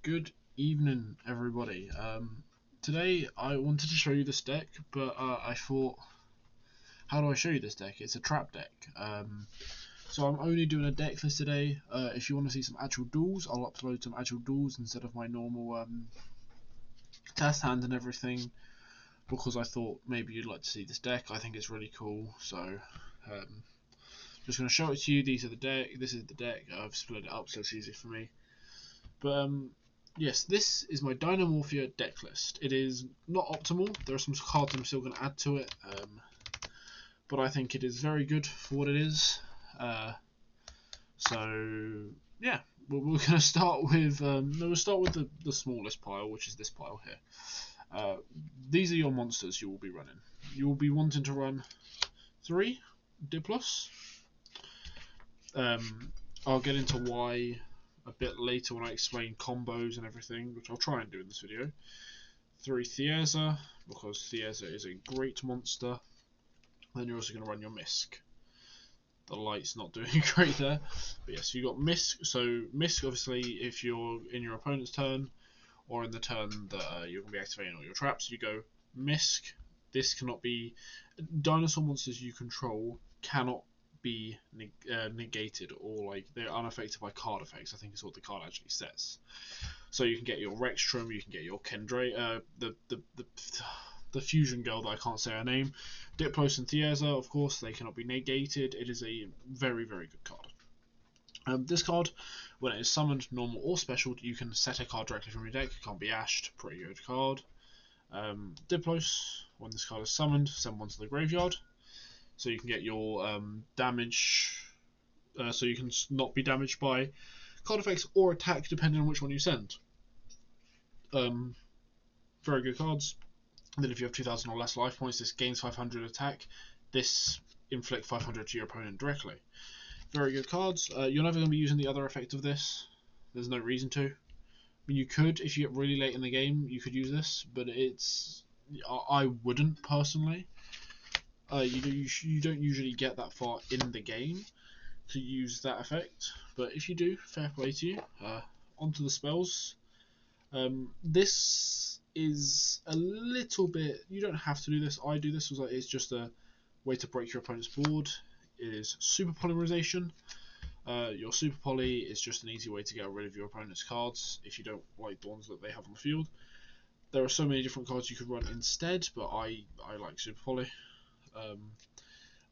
Good evening, everybody. Today I wanted to show you this deck, but I thought, how do I show you this deck? It's a trap deck. So I'm only doing a deck list today. If you want to see some actual duels, I'll upload some actual duels instead of my normal test hand and everything, because I thought maybe you'd like to see this deck. I think it's really cool. So just going to show it to you. These are the deck. This is the deck. I've split it up so it's easy for me. But yes, this is my Dinomorphia deck list. It is not optimal. There are some cards I'm still going to add to it, but I think it is very good for what it is. So yeah, we're going to start with we'll start with the smallest pile, which is this pile here. These are your monsters you will be running. You will be wanting to run 3 Diplos. I'll get into why a bit later when I explain combos and everything, which I'll try and do in this video. 3 Thieza, because Thieza is a great monster. Then you're also going to run your Misk. The light's not doing great there. But yes, you got Misk. So Misk, obviously, if you're in your opponent's turn, or in the turn that you're going to be activating all your traps, you go Misk. This cannot be... Dinosaur monsters you control cannot be negated, or like they're unaffected by card effects. I think is what the card actually says. So you can get your Rextrum, you can get your Kendra, the fusion girl that I can't say her name, Diplos and Thieza. Of course, they cannot be negated. It is a very good card. This card, when it is summoned, normal or special, you can set a card directly from your deck. It can't be ashed. Pretty good card. Diplos, when this card is summoned, send one to the graveyard. So you can get your damage, so you can not be damaged by card effects or attack depending on which one you send. Very good cards. And then if you have 2,000 or less life points, this gains 500 attack. This inflict 500 to your opponent directly. Very good cards. You're never going to be using the other effect of this. There's no reason to. I mean, you could, if you get really late in the game, you could use this, but it's... I wouldn't, personally. You don't usually get that far in the game to use that effect, but if you do, fair play to you. Onto the spells. This is a little bit... You don't have to do this. I do this. It's just a way to break your opponent's board. It is super polymerization. Your super poly is just an easy way to get rid of your opponent's cards if you don't like the ones that they have on the field. There are so many different cards you could run instead, but I like super poly.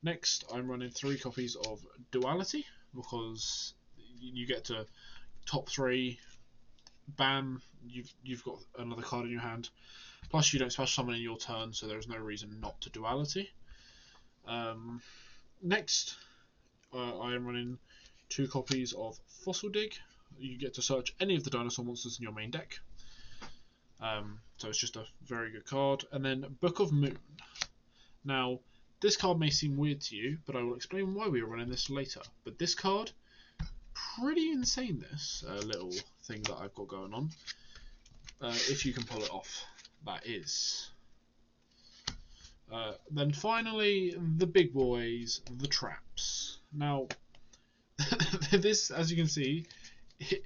Next, I'm running 3 copies of Duality, because you get to top 3, bam, you've got another card in your hand. Plus, you don't special summon in your turn, so there's no reason not to Duality. Next, I am running 2 copies of Fossil Dig. You get to search any of the dinosaur monsters in your main deck. So it's just a very good card. And then Book of Moon. Now, this card may seem weird to you, but I will explain why we are running this later. But this card, pretty insane, this little thing that I've got going on. If you can pull it off, that is. Then finally, the big boys, the traps. Now, this, as you can see, it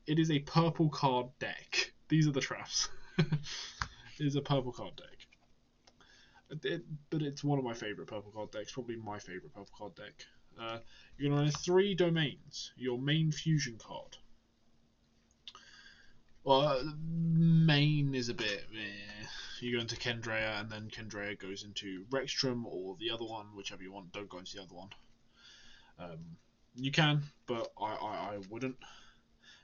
is a purple card deck. These are the traps. It is a purple card deck. But it's one of my favourite purple card decks, probably my favourite purple card deck. You're going to run 3 domains. Your main fusion card. Well, main is a bit meh. You go into Kendra, and then Kendra goes into Rextrum, or the other one, whichever you want. Don't go into the other one. You can, but I wouldn't.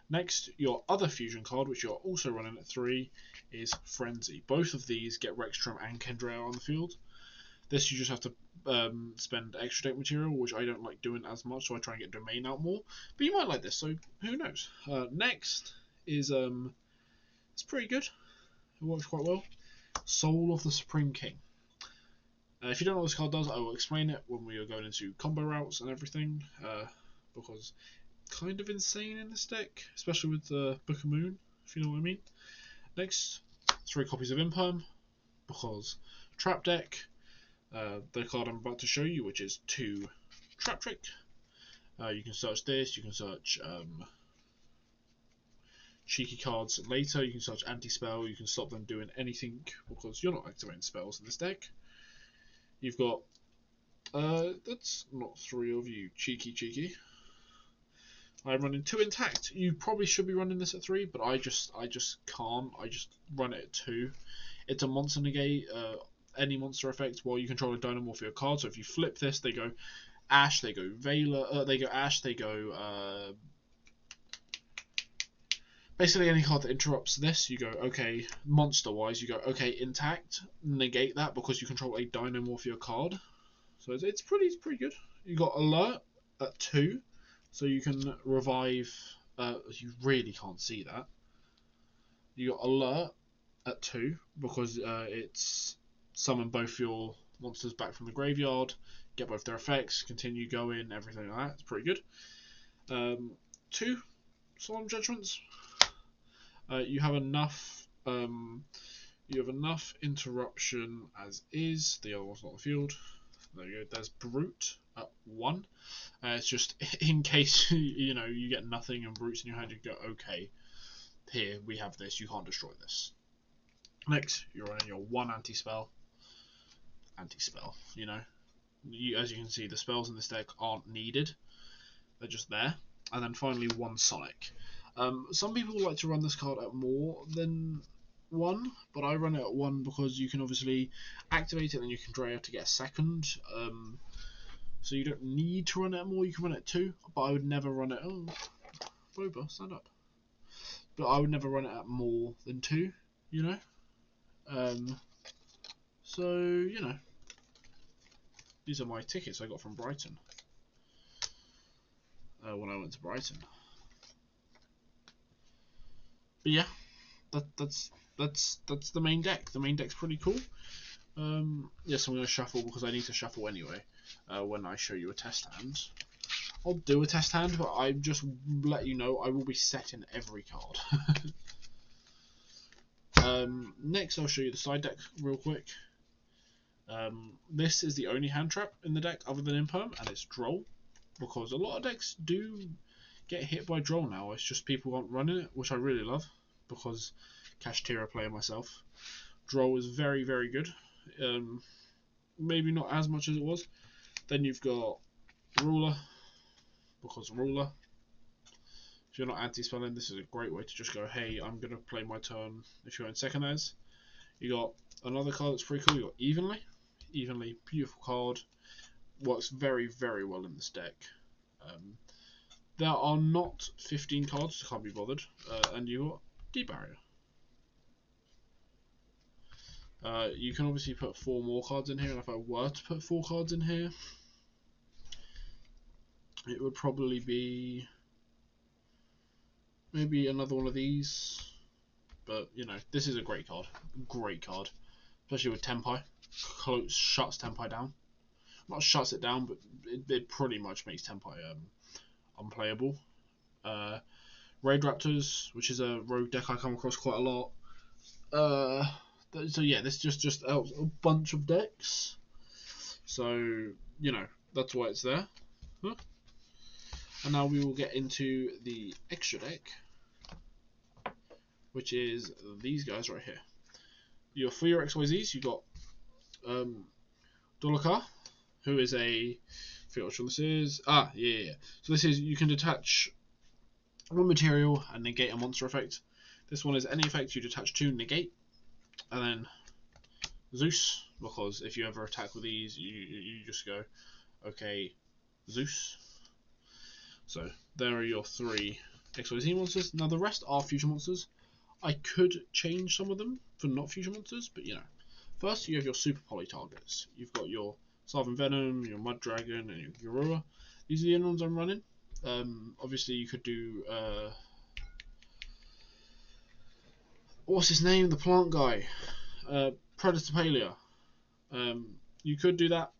Next, your other fusion card, which you're also running at 3, is Frenzy. Both of these get Rextrum and Kendra on the field. This you just have to spend extra deck material, which I don't like doing as much, so I try and get Domain out more. But you might like this, so who knows. Next is, it's pretty good. It works quite well. Soul of the Supreme King. If you don't know what this card does, I will explain it when we are going into combo routes and everything, because kind of insane in this deck, especially with the Book of Moon, if you know what I mean. Next, 3 copies of Imperm, because trap deck. The card I'm about to show you, which is 2 Trap Trick. You can search this, you can search cheeky cards later. You can search anti-spell, you can stop them doing anything because you're not activating spells in this deck. You've got, that's not 3 of you, cheeky. I'm running 2 intact. You probably should be running this at 3, but I just can't. I just run it at 2. It's a monster negate, any monster effect while you control a Dinomorphia card. So if you flip this, they go Ash, they go Veiler, they go Ash, they go basically any card that interrupts this, you go, okay, monster-wise, you go, okay, intact, negate that because you control a Dinomorphia card. So it's pretty good. You got Alert at 2, so you can revive, you really can't see that. You got Alert at 2, because it's summon both your monsters back from the graveyard, get both their effects, continue going, everything like that. It's pretty good. 2 Solemn Judgments. You have enough. You have enough interruption as is. The other one's not on the field. There you go. There's Brute at 1. It's just in case you get nothing and Brute's in your hand. You go, okay, here we have this. You can't destroy this. Next, you're running your 1 anti-spell. As you can see, the spells in this deck aren't needed. They're just there. And then finally 1 Sonic. Some people like to run this card at more than 1, but I run it at 1 because you can obviously activate it and you can draw to get a second. So you don't need to run it at more, you can run it at 2, but I would never run it. Oh, Boba, stand up. But I would never run it at more than 2, So, these are my tickets I got from Brighton. When I went to Brighton. But yeah, that's the main deck. The main deck's pretty cool. Yes, I'm going to shuffle because I need to shuffle anyway. When I show you a test hand, I'll do a test hand, but I just let you know I will be setting every card. Next, I'll show you the side deck real quick. This is the only hand trap in the deck other than Imperm, and it's Droll, because a lot of decks do get hit by Droll now. It's just people aren't running it, which I really love, because Kashtira player myself. Droll is very, very good. Maybe not as much as it was. Then you've got Ruler, because Ruler, if you're not anti-spelling, this is a great way to just go, hey, I'm going to play my turn if you're in second as. You got another card that's pretty cool. You got Evenly. Evenly, beautiful card. Works very, very well in this deck. There are not 15 cards, so can't be bothered. And you got D-Barrier. You can obviously put 4 more cards in here, and if I were to put 4 cards in here, it would probably be maybe another one of these. But, this is a great card. Great card. Especially with Tempai. Shuts Tempai down. Not shuts it down, but it pretty much makes Tempai unplayable. Raid Raptors, which is a rogue deck I come across quite a lot. So yeah, this just helps a bunch of decks. So, that's why it's there. And now we will get into the extra deck, which is these guys right here. For your XYZs, you've got Dolakar, who is a, I forget which one this is. Yeah. So this is, you can detach 1 material and negate a monster effect. This one is any effect you detach to negate. And then Zeus, because if you ever attack with these, you just go, okay, Zeus. So there are your 3 XYZ monsters. Now the rest are future monsters. I could change some of them for not future monsters, but First, you have your super poly targets. You've got your Starving Venom, your Mud Dragon, and your Gurura. These are the only ones I'm running. Obviously, you could do what's his name? The plant guy, Predator Palea. You could do that.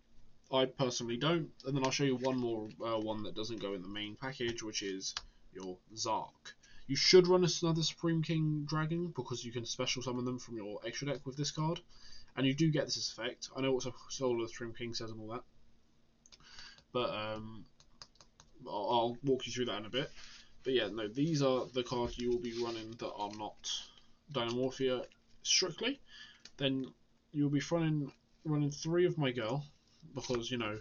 I personally don't. And then I'll show you one more one that doesn't go in the main package, which is your Zark. You should run another Supreme King Dragon because you can special summon them from your extra deck with this card. And you do get this effect. I know what Soul of the Supreme King says and all that. But I'll walk you through that in a bit. But yeah, no, these are the cards you will be running that are not Dinomorphia strictly. Then you'll be running 3 of my girl, because, you know,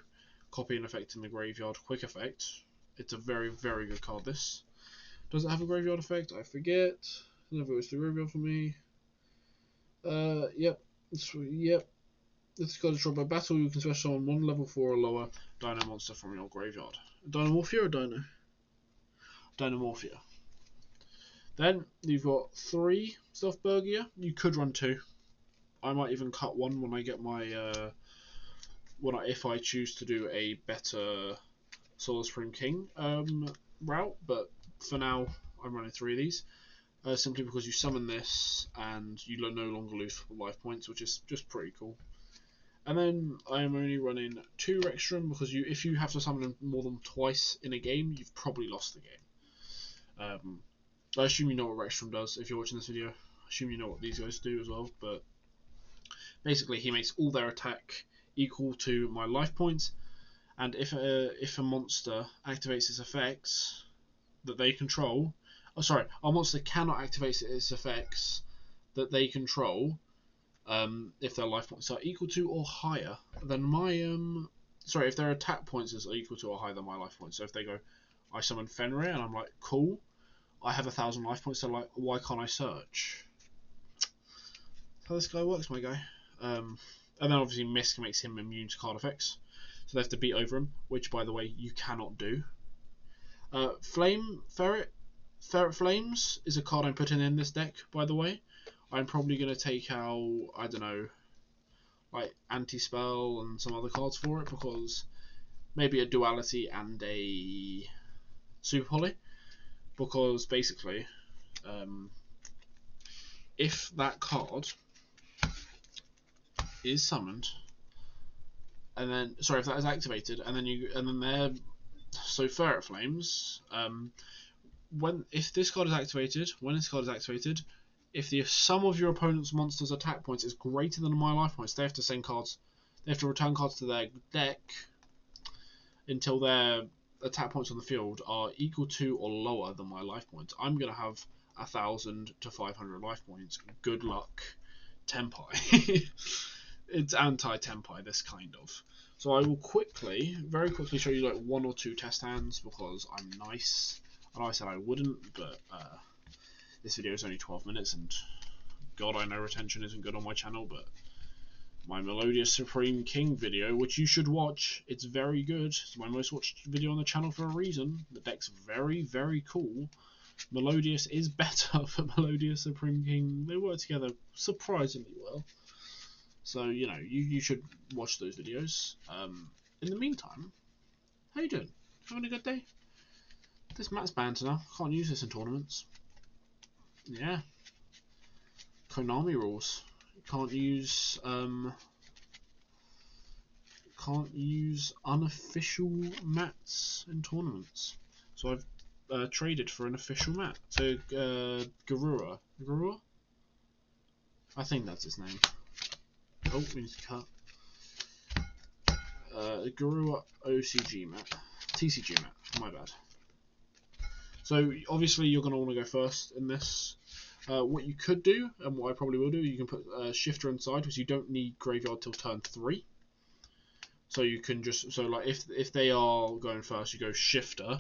copy and effect in the graveyard, quick effect. It's a very, very good card, this. Does it have a graveyard effect? I forget. It never goes to the graveyard for me. Yep. Yep. This card is drawn by battle. You can special summon 1 level 4 or lower Dino monster from your graveyard. Dinomorphia or Dino? Dinomorphia. Then you've got 3 Stealth Burgia. You could run 2. I might even cut 1 when I get my if I choose to do a better Solar Supreme King route. But for now, I'm running 3 of these. Simply because you summon this and you no longer lose life points, which is just pretty cool. And then I am only running 2 Rextrum, because if you have to summon them more than twice in a game, you've probably lost the game. I assume you know what Rextrum does if you're watching this video. I assume you know what these guys do as well. But basically, he makes all their attack equal to my life points, and if a monster activates its effects that they control, a monster cannot activate its effects that they control if their life points are equal to or higher than my if their attack points are equal to or higher than my life points. So if they go, I summon Fenrir, and I'm like, cool, I have 1,000 life points. They're like, why can't I search? That's how this guy works, my guy. And then obviously Misk makes him immune to card effects, so they have to beat over him, which, by the way, you cannot do. Ferret Flames is a card I'm putting in this deck, by the way. I'm probably going to take out, I don't know, like Anti-Spell and some other cards for it, because maybe a Duality and a Super Poly, because basically, if that card is summoned, and then if that is activated, and then they're Ferret Flames, if this card is activated, if the sum of your opponent's monster's attack points is greater than my life points, they have to send cards. They have to return cards to their deck until their attack points on the field are equal to or lower than my life points. I'm gonna have 1,000 to 500 life points. Good luck, Tenpai. It's anti-Tenpai, this kind of. So I will very quickly show you like 1 or 2 test hands, because I'm nice. I know I said I wouldn't, but this video is only 12 minutes, and God, I know retention isn't good on my channel, but my Melodious Supreme King video, which you should watch, it's very good. It's my most watched video on the channel for a reason. The deck's very, very cool. Melodious is better for Melodious Supreme King. They work together surprisingly well. So, you know, you should watch those videos. In the meantime, how you doing? Having a good day? This map's banned now. Can't use this in tournaments. Yeah. Konami rules. Can't use unofficial mats in tournaments. So I've traded for an official mat. So Garura. I think that's his name. Oh, we need to cut. Garura OCG mat. TCG mat. My bad. So obviously you're going to want to go first in this. What you could do, and what I probably will do, you can put Shifter inside, because you don't need Graveyard till turn 3. So you can just, like if they are going first, you go Shifter.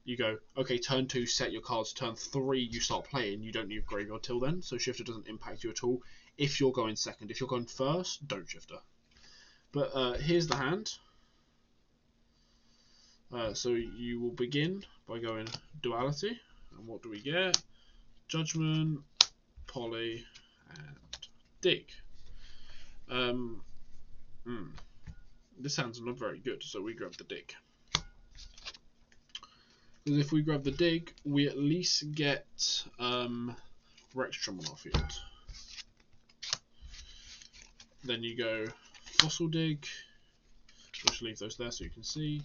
You go, okay, turn 2, set your cards. Turn 3, you start playing. You don't need Graveyard till then, so Shifter doesn't impact you at all. If you're going second, if you're going first, don't Shifter. But here's the hand. So you will begin by going Duality, and what do we get? Judgment, Poly, and Dig. This hand's not very good, so we grab the Dig. Because if we grab the Dig, we at least get Rextrum on our field. Then you go Fossil Dig, just leave those there so you can see,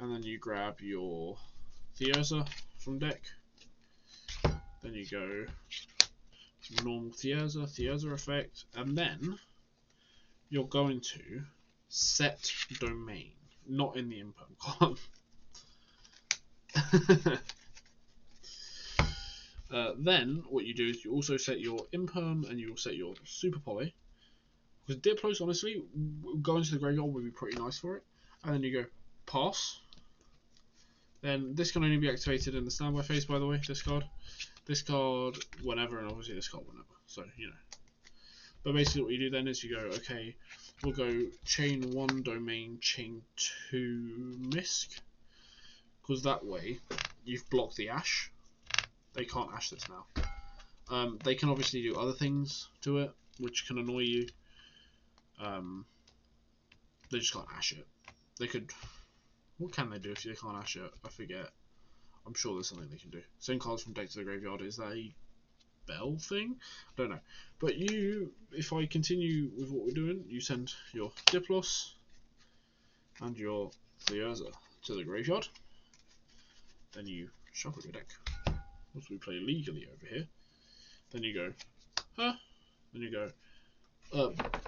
and then you grab your Thiosa from deck. Then you go normal Thiosa effect, and then you're going to set domain, not in the info column. Then what you do is you also set your imperm and you will set your super poly. Because Diplos, honestly, going to the graveyard would be pretty nice for it. And then you go pass. Then this can only be activated in the standby phase, by the way. This card whenever, and obviously this card whenever. So you know. But basically, what you do then is you go, okay, we'll go chain 1 domain, chain 2 misc, because that way you've blocked the ash. They can't ash this now. They can obviously do other things to it, which can annoy you. They just can't ash it. They could. What can they do if they can't ash it? I forget. I'm sure there's something they can do. Send cards from deck to the graveyard. Is that a bell thing? I don't know. But you, if I continue with what we're doing, you send your Diplos and your Thierza to the graveyard. Then you shuffle your deck. Once we play legally over here, then you go, huh? Then you go,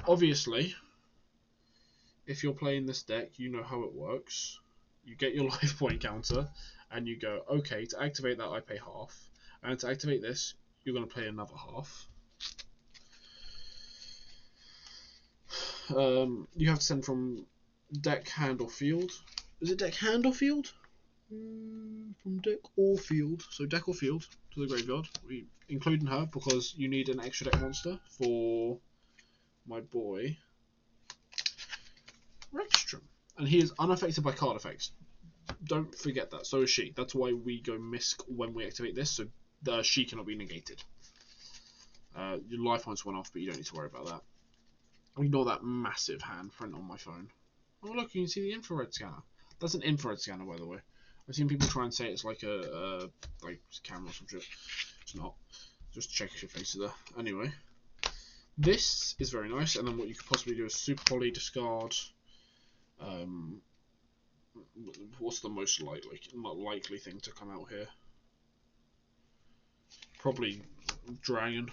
obviously, if you're playing this deck, you know how it works. You get your life point counter, and you go, okay, to activate that I pay half, and to activate this, you're going to pay another half. You have to send from deck, hand, or field. Is it deck, hand, or field? From deck or field. So deck or field to the graveyard. Including her because you need an extra deck monster for my boy Rexstrom. And he is unaffected by card effects. Don't forget that. So is she. That's why we go misc when we activate this, so she cannot be negated. Your life points went off, but you don't need to worry about that. Ignore that massive hand print on my phone. Oh look, you can see the infrared scanner. That's an infrared scanner, by the way. I've seen people try and say it's like a camera or some shit. It's not. Just check if your face is there. Anyway, this is very nice. And then what you could possibly do is super poly, discard. What's the most likely thing to come out here? Probably dragon.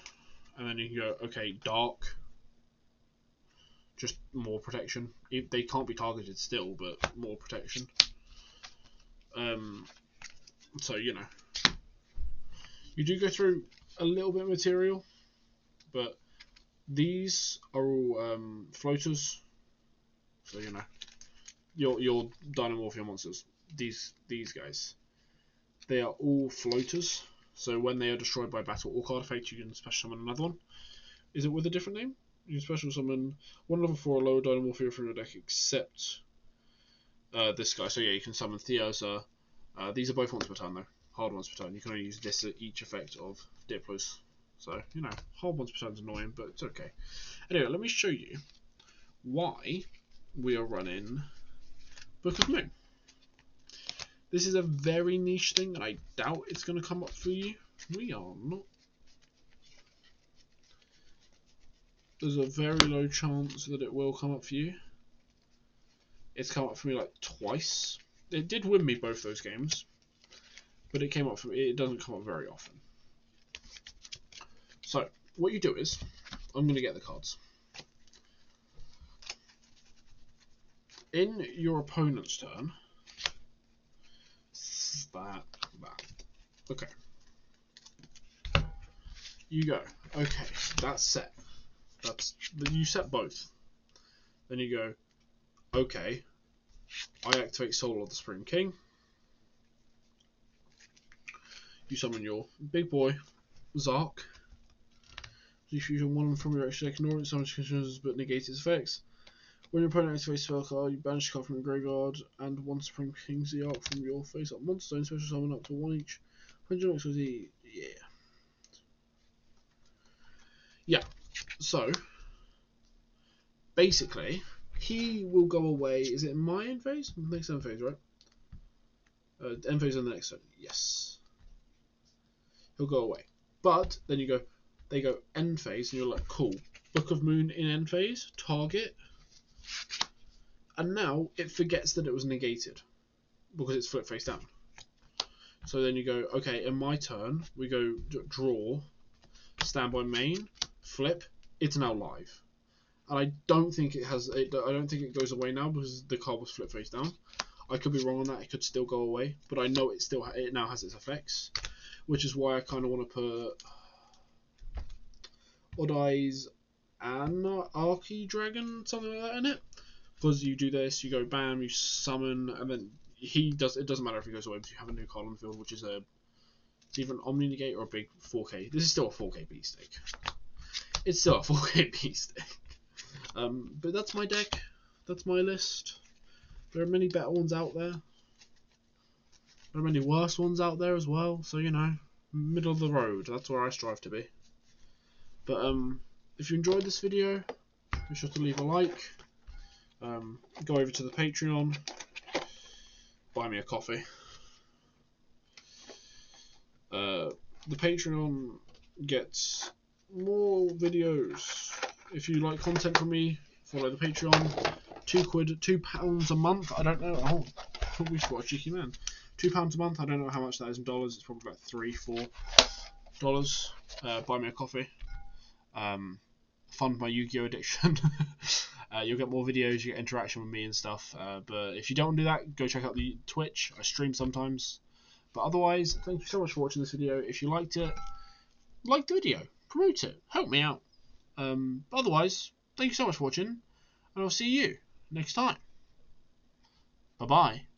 And then you can go, okay, dark. Just more protection. They can't be targeted still, but more protection. So you know, you do go through a little bit of material, but these are all floaters. So you know, your Dinomorphia monsters, these guys, they are all floaters. So when they are destroyed by battle or card effect, you can special summon another one. Is it with a different name? You can special summon one level 4 or lower Dinomorphia from your deck, except this guy. So yeah, you can summon Thierza. These are both once per turn though. Hard ones per turn. You can only use this at each effect of Diplos. So, you know, hard ones per turn is annoying, but it's okay. Anyway, let me show you why we are running Book of Moon. This is a very niche thing, and I doubt it's going to come up for you. We are not. There's a very low chance that it will come up for you. It's come up for me like twice. It did win me both those games, but it came up for me. It doesn't come up very often. So what you do is, I'm going to get the cards. In your opponent's turn, that. Okay. You go. Okay, that's set. You set both. Then you go. Okay. I activate Soul of the Supreme King. You summon your big boy, Zark. You fusion one from your extra deck, ignore it, summon conditions but negate its effects. When your opponent activates a spell card, you banish a card from your graveyard and one Supreme King Zark from your face up monster and special summon up to one each. 100 XYZ, yeah. So, basically, he will go away. Is it in my end phase? Next end phase, right? End phase on the next turn. Yes. He'll go away. But then they go end phase, and you're like, cool. Book of Moon in end phase, target. And now it forgets that it was negated because it's flip face down. So then you go, okay, in my turn, we go draw, standby main, flip, it's now live. And I don't think it has. I don't think it goes away now because the card was flip face down. I could be wrong on that. It could still go away, but I know it now has its effects. which is why I kind of want to put Odd Eyes Anarchy Dragon, something like that in it. Because you do this, you go bam, you summon, and then it doesn't matter if he goes away, because you have a new card on the field, which is it's either an Omni Negate or a big 4K. This is still a 4K Beatstick. It's still a 4K Beatstick. But that's my deck. That's my list. There are many better ones out there. There are many worse ones out there as well. So, you know, middle of the road. That's where I strive to be. But if you enjoyed this video, be sure to leave a like. Go over to the Patreon. Buy me a coffee. The Patreon gets more videos. If you like content from me, follow the Patreon. £2 a month. I don't know. Oh, what a cheeky man. £2 a month. I don't know how much that is in dollars. It's probably about $3-4. Buy me a coffee. Fund my Yu-Gi-Oh addiction. You'll get more videos. You get interaction with me and stuff. But if you don't do that, go check out the Twitch. I stream sometimes. But otherwise, thank you so much for watching this video. If you liked it, like the video, promote it, help me out. Otherwise, thank you so much for watching, and I'll see you next time. Bye bye.